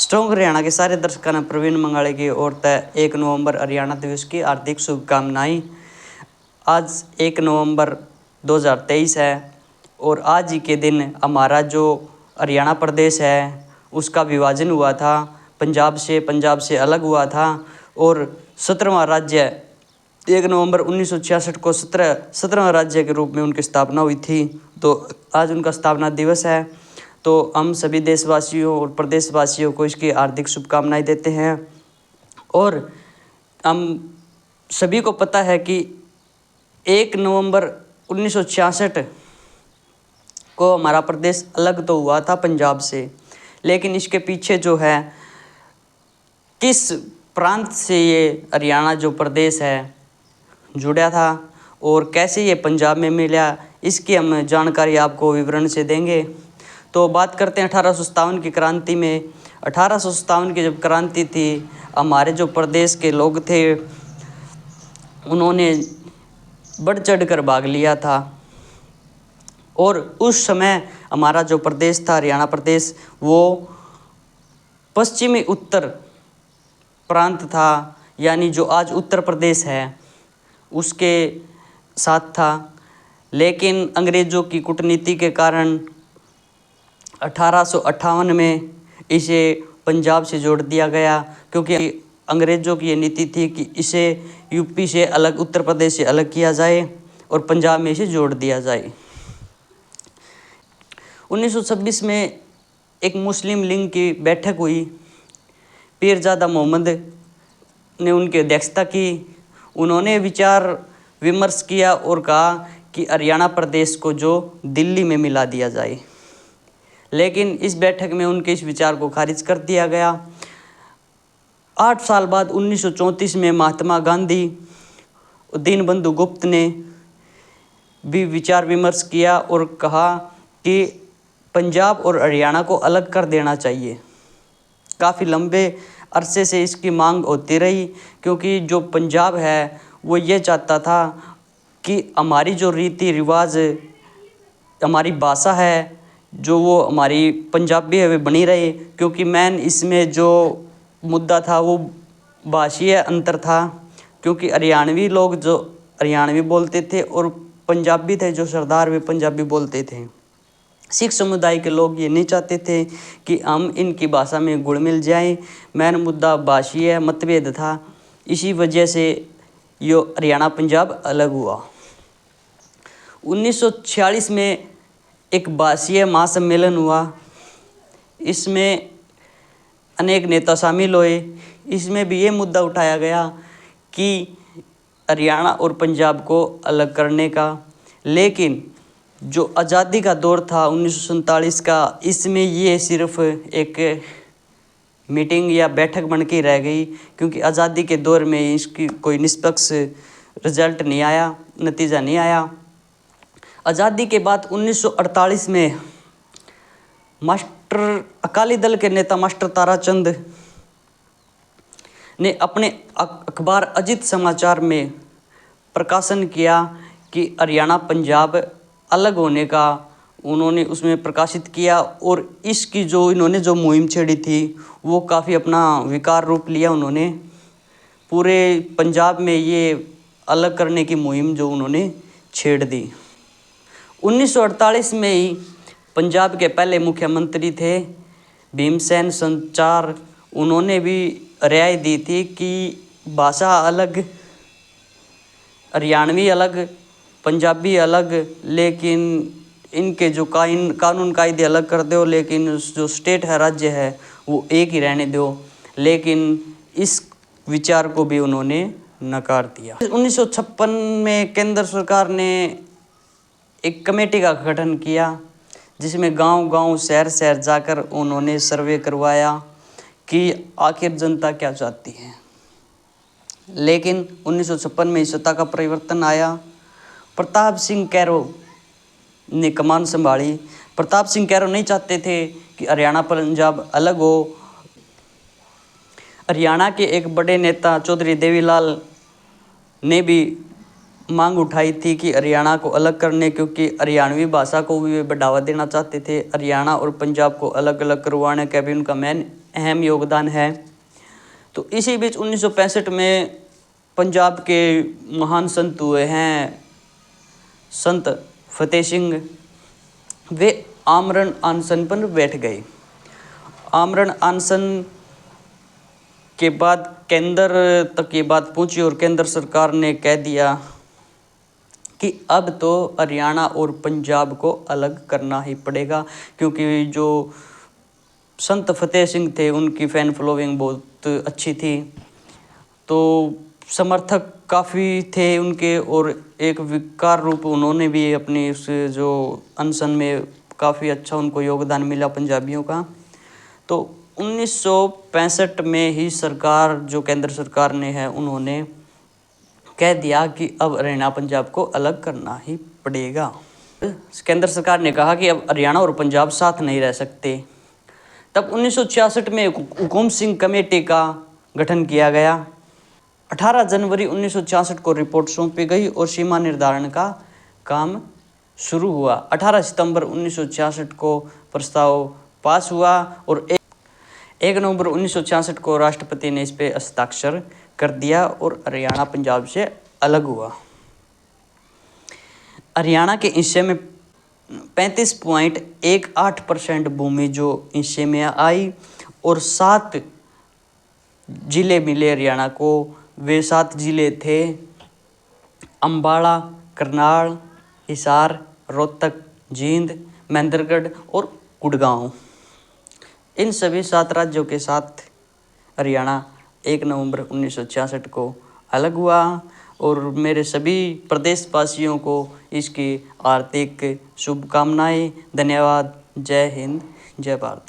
Strong Haryana के सारे दर्शकों ने प्रवीण मंगाड़े की ओर से 1 नवंबर हरियाणा दिवस की हार्दिक शुभकामनाएं। आज 1 नवंबर 2023 है और आज ही के दिन हमारा जो हरियाणा प्रदेश है उसका विभाजन हुआ था, पंजाब से अलग हुआ था और 17वां राज्य 1 नवंबर 1966 को 17वां राज्य के रूप में उनकी स्थापना हुई थी। तो आज उनका स्थापना दिवस है। तो हम सभी देशवासियों और प्रदेशवासियों को इसकी हार्दिक शुभकामनाएं देते हैं। और हम सभी को पता है कि 1 नवंबर 1966 को हमारा प्रदेश अलग तो हुआ था पंजाब से, लेकिन इसके पीछे जो है किस प्रांत से ये हरियाणा जो प्रदेश है जुड़ा था और कैसे ये पंजाब में मिला, इसकी हम जानकारी आपको विवरण से देंगे। तो बात करते हैं 1857 की क्रांति में। 1857 की जब क्रांति थी, हमारे जो प्रदेश के लोग थे उन्होंने बढ़ चढ़ कर भाग लिया था और उस समय हमारा जो प्रदेश था हरियाणा प्रदेश, वो पश्चिमी उत्तर प्रांत था, यानी जो आज उत्तर प्रदेश है उसके साथ था। लेकिन अंग्रेज़ों की कूटनीति के कारण 1858 में इसे पंजाब से जोड़ दिया गया, क्योंकि अंग्रेज़ों की ये नीति थी कि इसे यूपी से अलग, उत्तर प्रदेश से अलग किया जाए और पंजाब में इसे जोड़ दिया जाए। 1926 में एक मुस्लिम लीग की बैठक हुई। पीरजादा मोहम्मद ने उनकी अध्यक्षता की। उन्होंने विचार विमर्श किया और कहा कि हरियाणा प्रदेश को जो दिल्ली में मिला दिया जाए, लेकिन इस बैठक में उनके इस विचार को खारिज कर दिया गया। 8 साल बाद 1934 में महात्मा गांधी और दीनबंधु गुप्त ने भी विचार विमर्श किया और कहा कि पंजाब और हरियाणा को अलग कर देना चाहिए। काफ़ी लंबे अरसे से इसकी मांग होती रही, क्योंकि जो पंजाब है वो ये चाहता था कि हमारी जो रीति रिवाज, हमारी भाषा है जो वो हमारी पंजाबी है वे बनी रहे, क्योंकि मेन इसमें जो मुद्दा था वो भाषीय अंतर था, क्योंकि हरियाणवी लोग जो हरियाणवी बोलते थे और पंजाबी थे जो सरदार वे पंजाबी बोलते थे। सिख समुदाय के लोग ये नहीं चाहते थे कि हम इनकी भाषा में घुल मिल जाएं। मेन मुद्दा भाषीय मतभेद था। इसी वजह से यो हरियाणा पंजाब अलग हुआ। 1946 में एक भाषीय महासम्मेलन हुआ। इसमें अनेक नेता शामिल हुए। इसमें भी ये मुद्दा उठाया गया कि हरियाणा और पंजाब को अलग करने का। लेकिन जो आज़ादी का दौर था 1947 का, इसमें ये सिर्फ एक मीटिंग या बैठक बन के रह गई, क्योंकि आज़ादी के दौर में इसकी कोई निष्पक्ष रिजल्ट नहीं आया, नतीजा नहीं आया। आज़ादी के बाद 1948 में अकाली दल के नेता मास्टर ताराचंद ने अपने अखबार अजीत समाचार में प्रकाशन किया कि हरियाणा पंजाब अलग होने का उन्होंने उसमें प्रकाशित किया। और इसकी जो इन्होंने जो मुहिम छेड़ी थी वो काफ़ी अपना विकार रूप लिया। उन्होंने पूरे पंजाब में ये अलग करने की मुहिम जो उन्होंने छेड़ दी। 1948 में ही पंजाब के पहले मुख्यमंत्री थे भीमसेन संचार, उन्होंने भी राय दी थी कि भाषा अलग, हरियाणवी अलग, पंजाबी अलग, लेकिन इनके जो कानून कायदे अलग कर दो, लेकिन जो स्टेट है, राज्य है, वो एक ही रहने दो। लेकिन इस विचार को भी उन्होंने नकार दिया। 1956 में केंद्र सरकार ने एक कमेटी का गठन किया, जिसमें गांव-गांव, शहर-शहर जाकर उन्होंने सर्वे करवाया कि आखिर जनता क्या चाहती है। लेकिन 1956 में सत्ता का परिवर्तन आया। प्रताप सिंह कैरो ने कमान संभाली। प्रताप सिंह कैरो नहीं चाहते थे कि हरियाणा पंजाब अलग हो। हरियाणा के एक बड़े नेता चौधरी देवीलाल ने भी मांग उठाई थी कि हरियाणा को अलग करने, क्योंकि हरियाणवी भाषा को भी बढ़ावा देना चाहते थे। हरियाणा और पंजाब को अलग अलग करवाने का भी उनका मेन अहम योगदान है। तो इसी बीच 1965 में पंजाब के महान संत हुए हैं संत फतेह सिंह, वे आमरण अनशन पर बैठ गए। आमरण अनशन के बाद केंद्र तक ये बात पहुंची और केंद्र सरकार ने कह दिया कि अब तो हरियाणा और पंजाब को अलग करना ही पड़ेगा, क्योंकि जो संत फतेह सिंह थे उनकी फैन फॉलोइंग बहुत अच्छी थी, तो समर्थक काफ़ी थे उनके, और एक विकार रूप उन्होंने भी अपनी उस जो अनशन में काफ़ी अच्छा उनको योगदान मिला पंजाबियों का। तो 1965 में ही सरकार, जो केंद्र सरकार ने है, उन्होंने कह दिया कि अब हरियाणा पंजाब को अलग करना ही पड़ेगा। केंद्र सरकार ने कहा कि अब हरियाणा और पंजाब साथ नहीं रह सकते। तब 1966 में हुकुम सिंह कमेटी का गठन किया गया। 18 जनवरी 1966 को रिपोर्ट सौंपी गई और सीमा निर्धारण का काम शुरू हुआ। 18 सितंबर 1966 को प्रस्ताव पास हुआ और 1 नवंबर 1966 को राष्ट्रपति ने इस पे हस्ताक्षर कर दिया और हरियाणा पंजाब से अलग हुआ। हरियाणा के हिस्से में 35.18% भूमि जो हिस्से में आई और 7 जिले मिले हरियाणा को। वे 7 जिले थे अम्बाला, करनाल, हिसार, रोहतक, जींद, महेंद्रगढ़ और गुड़गांव। इन सभी 7 राज्यों के साथ हरियाणा 1 नवंबर 1966 को अलग हुआ और मेरे सभी प्रदेशवासियों को इसकी हार्दिक शुभकामनाएं। धन्यवाद। जय हिंद, जय भारत।